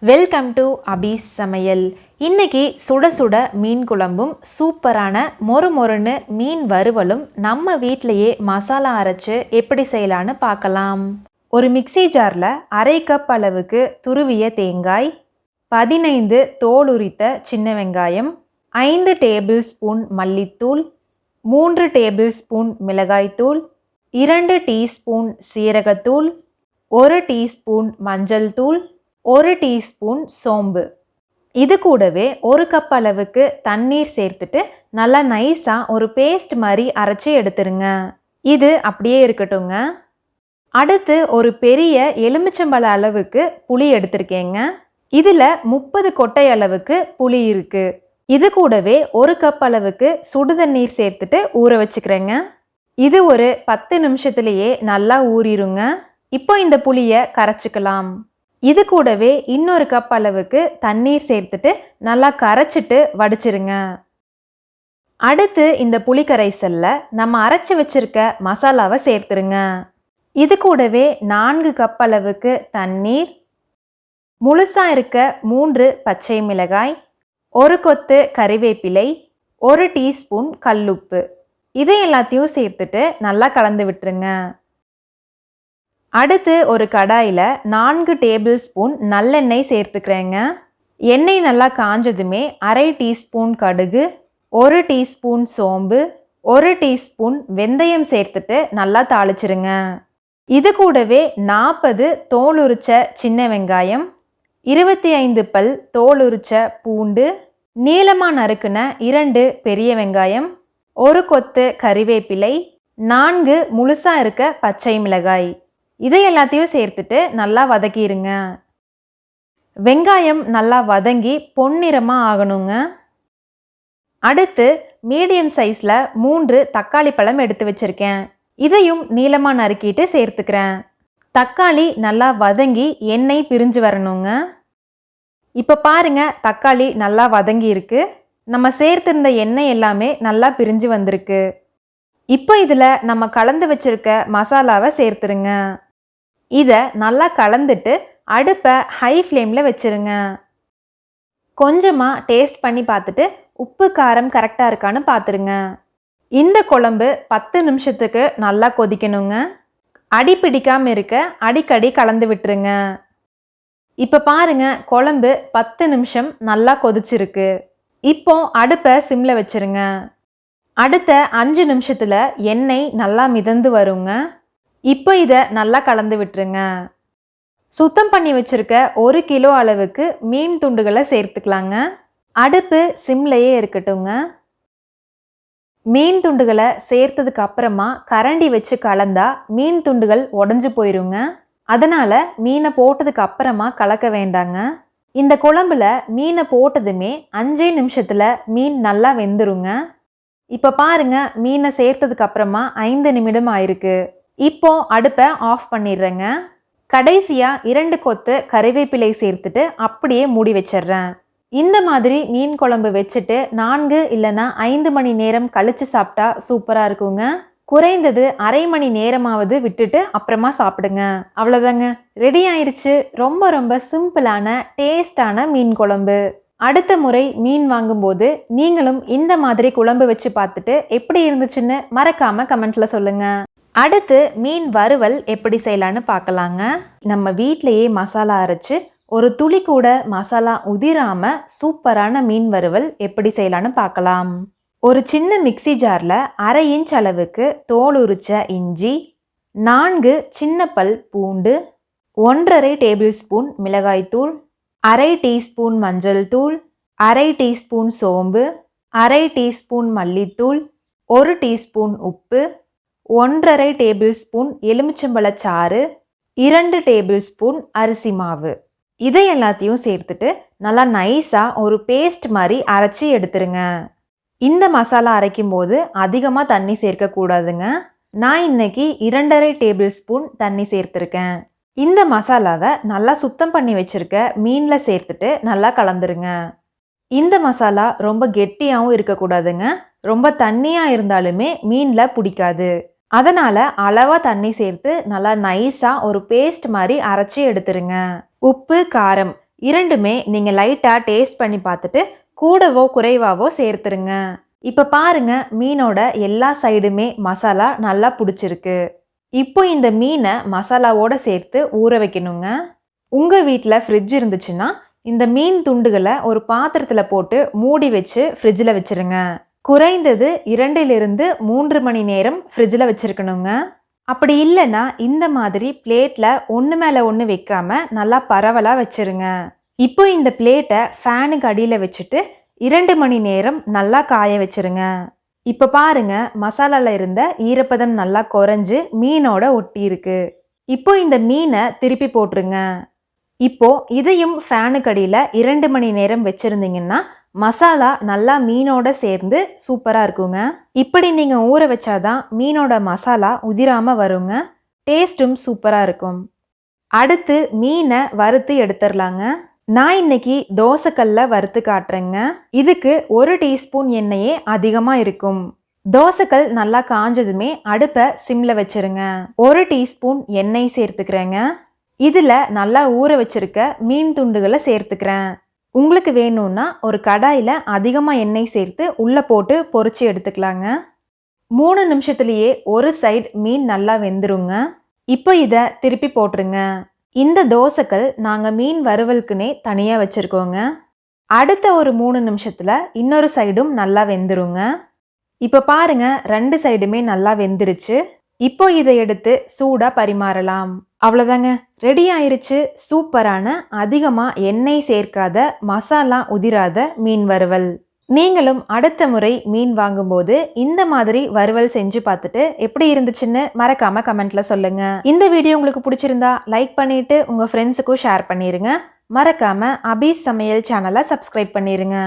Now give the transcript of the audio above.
Welcome to அபி சமையல். இன்னைக்கு சுட சுட மீன் குழம்பும் சூப்பரான மொறு மொறுன்னு மீன் வறுவலும் நம்ம வீட்டிலையே மசாலா அரைச்சு எப்படி செய்யலான்னு பார்க்கலாம். ஒரு மிக்சி ஜாரில் அரை கப் அளவுக்கு துருவிய தேங்காய், 15 தோல் உரித்த சின்ன வெங்காயம், 5 டேபிள் ஸ்பூன் மல்லித்தூள், 3 டேபிள் ஸ்பூன் மிளகாய்த்தூள், 2 டீஸ்பூன் சீரகத்தூள், 1 டீஸ்பூன் மஞ்சள் தூள், 1 டீஸ்பூன் சோம்பு. இது கூடவே 1 கப் அளவுக்கு தண்ணீர் சேர்த்துட்டு நல்லா நைஸாக ஒரு பேஸ்ட் மாதிரி அரைச்சி எடுத்துருங்க. இது அப்படியே இருக்கட்டுங்க. அடுத்து ஒரு பெரிய எலுமிச்சம்பழ அளவுக்கு புளி எடுத்திருக்கேங்க. இதில் 30 கொட்டை அளவுக்கு புளி இருக்கு. இது கூடவே 1 கப் அளவுக்கு சுடுதண்ணீர் சேர்த்துட்டு ஊற வச்சுக்கிறேங்க. இது ஒரு 10 நிமிஷத்துலேயே நல்லா ஊறிடுங்க. இப்போ இந்த புளியை கரைச்சிக்கலாம். இது கூடவே இன்னொரு கப் அளவுக்கு தண்ணீர் சேர்த்துட்டு நல்லா கரைச்சிட்டு வடிச்சிருங்க. அடுத்து இந்த புளி கரைசலில் நம்ம அரைச்சி வச்சிருக்க மசாலாவை சேர்த்துருங்க. இது கூடவே 4 கப் அளவுக்கு தண்ணீர், முழுசாக இருக்க 3 பச்சை மிளகாய், 1 கொத்து கறிவேப்பிலை, 1 டீஸ்பூன் கல்லுப்பு, இதை எல்லாத்தையும் சேர்த்துட்டு நல்லா கலந்து விட்டுருங்க. அடுத்து ஒரு கடாயில் 4 டேபிள் ஸ்பூன் நல்லெண்ணெய் சேர்த்துக்கிறேங்க. எண்ணெய் நல்லா காஞ்சதுமே அரை டீஸ்பூன் கடுகு, 1 டீஸ்பூன் சோம்பு, 1 டீஸ்பூன் வெந்தயம் சேர்த்துட்டு நல்லா தாளிச்சிருங்க. இது கூடவே 40 தோல் உரிச்ச சின்ன வெங்காயம், 25 பல் தோல் உரிச்ச பூண்டு, நீளமாக நறுக்குன 2 பெரிய வெங்காயம், 1 கொத்து கறிவேப்பிலை, 4 முழுசாக இருக்க பச்சை மிளகாய், இதை எல்லாத்தையும் சேர்த்துட்டு நல்லா வதக்கிடுங்க. வெங்காயம் நல்லா வதங்கி பொன்னிறமாக ஆகணுங்க. அடுத்து மீடியம் சைஸில் 3 தக்காளி பழம் எடுத்து வச்சுருக்கேன். இதையும் நீளமாக நறுக்கிட்டு சேர்த்துக்கிறேன். தக்காளி நல்லா வதங்கி எண்ணெய் பிரிஞ்சு வரணுங்க. இப்போ பாருங்க, தக்காளி நல்லா வதங்கி இருக்கு. நம்ம சேர்த்திருந்த எண்ணெய் எல்லாமே நல்லா பிரிஞ்சு வந்திருக்கு. இப்போ இதில் நம்ம கலந்து வச்சிருக்க மசாலாவை சேர்த்துருங்க. இதை நல்லா கலந்துட்டு அடுப்பை ஹை ஃப்ளேமில் வச்சுருங்க. கொஞ்சமாக டேஸ்ட் பண்ணி பார்த்துட்டு உப்பு காரம் கரெக்டாக இருக்கான்னு பார்த்துருங்க. இந்த குழம்பு 10 நிமிஷத்துக்கு நல்லா கொதிக்கணுங்க. அடி பிடிக்காமல் இருக்க அடிக்கடி கலந்து விட்டுருங்க. இப்போ பாருங்க, குழம்பு 10 நிமிஷம் நல்லா கொதிச்சிருக்கு. இப்போ அடுப்பை சிம்மில் வச்சுருங்க. அடுத்த 5 நிமிஷத்தில் எண்ணெய் நல்லா மிதந்து வருங்க. இப்போ இதை நல்லா கலந்து விட்டுருங்க. சுத்தம் பண்ணி வச்சுருக்க 1 கிலோ அளவுக்கு மீன் துண்டுகளை சேர்த்துக்கலாங்க. அடுப்பு சிம்லையே இருக்கட்டுங்க. மீன் துண்டுகளை சேர்த்ததுக்கு அப்புறமா கரண்டி வச்சு கலந்தா மீன் துண்டுகள் உடஞ்சி போயிருங்க. அதனால் மீனை போட்டதுக்கு அப்புறமா கலக்க வேண்டாங்க. இந்த குழம்புல மீனை போட்டதுமே 5 நிமிஷத்தில் மீன் நல்லா வெந்துருங்க. இப்போ பாருங்க, மீனை சேர்த்ததுக்கு அப்புறமா 5 நிமிடம் ஆயிருக்கு. இப்போ அடுப்பை ஆஃப் பண்ணிடுறேங்க. கடைசியாக 2 கொத்து கறிவேப்பிலை சேர்த்துட்டு அப்படியே மூடி வச்சிடுறேன். இந்த மாதிரி மீன் குழம்பு வச்சுட்டு 4 இல்லைன்னா 5 மணி நேரம் கழித்து சாப்பிட்டா சூப்பராக இருக்குங்க. குறைந்தது அரை மணி நேரமாவது விட்டுட்டு அப்புறமா சாப்பிடுங்க. அவ்வளோதாங்க, ரெடி ஆயிடுச்சு. ரொம்ப ரொம்ப சிம்பிளான டேஸ்டான மீன் குழம்பு. அடுத்த முறை மீன் வாங்கும்போது நீங்களும் இந்த மாதிரி குழம்பு வச்சு பார்த்துட்டு எப்படி இருந்துச்சுன்னு மறக்காம கமெண்ட்ல சொல்லுங்க. அடுத்து மீன் வறுவல் எப்படி செய்யலான்னு பார்க்கலாங்க. நம்ம வீட்டிலையே மசாலா அரைச்சு ஒரு துளி கூட மசாலா உதிராம சூப்பரான மீன் வறுவல் எப்படி செய்யலான்னு பார்க்கலாம். ஒரு சின்ன மிக்சி ஜாரில் அரை இன்ச் அளவுக்கு தோல் உரிச்ச இஞ்சி, 4 சின்ன பல் பூண்டு, 1½ டேபிள் ஸ்பூன் மிளகாய்த்தூள், அரை டீஸ்பூன் மஞ்சள் தூள், அரை டீஸ்பூன் சோம்பு, அரை டீஸ்பூன் மல்லித்தூள், 1 டீஸ்பூன் உப்பு, 1½ டேபிள் ஸ்பூன் எலுமிச்சம்பழச்சாறு, 2 டேபிள் ஸ்பூன் அரிசி மாவு, இதை எல்லாத்தையும் சேர்த்துட்டு நல்லா நைஸாக ஒரு பேஸ்ட் மாதிரி அரைச்சி எடுத்துருங்க. இந்த மசாலா அரைக்கும் போது அதிகமாக தண்ணி சேர்க்கக்கூடாதுங்க. நான் இன்னைக்கு 2½ டேபிள் ஸ்பூன் தண்ணி சேர்த்துருக்கேன். இந்த மசாலாவை நல்லா சுத்தம் பண்ணி வச்சுருக்க மீனில் சேர்த்துட்டு நல்லா கலந்துருங்க. இந்த மசாலா ரொம்ப கெட்டியாகவும் இருக்கக்கூடாதுங்க. ரொம்ப தண்ணியாக இருந்தாலுமே மீனில் பிடிக்காது. அதனால் அளவாக தண்ணி சேர்த்து நல்லா நைஸாக ஒரு பேஸ்ட் மாதிரி அரைச்சி எடுத்துருங்க. உப்பு காரம் இரண்டுமே நீங்கள் லைட்டாக டேஸ்ட் பண்ணி பார்த்துட்டு கூடவோ குறைவாவோ சேர்த்துருங்க. இப்போ பாருங்க, மீனோட எல்லா சைடுமே மசாலா நல்லா பிடிச்சிருக்கு. இப்போ இந்த மீனை மசாலாவோட சேர்த்து ஊற வைக்கணுங்க. உங்கள் வீட்டில் ஃப்ரிட்ஜ் இருந்துச்சுன்னா இந்த மீன் துண்டுகளை ஒரு பாத்திரத்தில் போட்டு மூடி வச்சு ஃப்ரிட்ஜில் வச்சிருங்க. குறைந்தது 2லிருந்து 3 மணி நேரம் ஃப்ரிட்ஜில் வச்சிருக்கணுங்க. அப்படி இல்லைன்னா இந்த மாதிரி பிளேட்டில் ஒன்று மேலே ஒன்று வைக்காம நல்லா பரவலாக வச்சிருங்க. இப்போ இந்த பிளேட்டை ஃபேனுக்கு அடியில் வச்சுட்டு 2 மணி நேரம் நல்லா காய வச்சிருங்க. இப்போ பாருங்க, மசாலால இருந்த ஈரப்பதம் நல்லா குறைஞ்சு மீனோட ஒட்டி இருக்கு. இப்போ இந்த மீனை திருப்பி போட்டுருங்க. இப்போ இதையும் ஃபேனுக்கு அடியில் 2 மணி நேரம் வச்சிருந்தீங்கன்னா மசாலா நல்லா மீனோட சேர்ந்து சூப்பராக இருக்குங்க. இப்படி நீங்கள் ஊற வச்சாதான் மீனோட மசாலா உதிராமல் வருங்க. டேஸ்ட்டும் சூப்பராக இருக்கும். அடுத்து மீனை வறுத்து எடுத்துடலாங்க. நான் இன்னைக்கு தோசைக்கல்ல வறுத்து காட்டுறேங்க. இதுக்கு 1 டீஸ்பூன் எண்ணெயே அதிகமாக இருக்கும். தோசைக்கல் நல்லா காஞ்சதுமே அடுப்பை சிம்ல வச்சிருங்க. 1 டீஸ்பூன் எண்ணெய் சேர்த்துக்கிறேங்க. இதில் நல்லா ஊற வச்சிருக்க மீன் துண்டுகளை சேர்த்துக்கிறேன். உங்களுக்கு வேணும்னா ஒரு கடாயில் அதிகமாக எண்ணெய் சேர்த்து உள்ளே போட்டு பொரிச்சு எடுத்துக்கலாங்க. 3 நிமிஷத்துலேயே ஒரு சைடு மீன் நல்லா வெந்துருங்க. இப்போ இதை திருப்பி போட்டுருங்க. இந்த தோசைக்கல் நாங்கள் மீன் வறுவலுக்குனே தனியாக வச்சுருக்கோங்க. அடுத்த ஒரு 3 நிமிஷத்தில் இன்னொரு சைடும் நல்லா வெந்துருங்க. இப்போ பாருங்க, 2 சைடுமே நல்லா வெந்துருச்சு. இப்போ இதை எடுத்து சூடாக பரிமாறலாம். அவ்வளோதாங்க, ரெடி ஆயிருச்சு சூப்பரான அதிகமாக எண்ணெய் சேர்க்காத மசாலா உதிராத மீன் வறுவல். நீங்களும் அடுத்த முறை மீன் வாங்கும்போது இந்த மாதிரி வறுவல் செஞ்சு பார்த்துட்டு எப்படி இருந்துச்சுன்னு மறக்காம கமெண்ட்ல சொல்லுங்க. இந்த வீடியோ உங்களுக்கு பிடிச்சிருந்தா லைக் பண்ணிட்டு உங்க ஃப்ரெண்ட்ஸுக்கும் ஷேர் பண்ணிருங்க. மறக்காம அபி சமையல் சேனலை சப்ஸ்கிரைப் பண்ணிருங்க.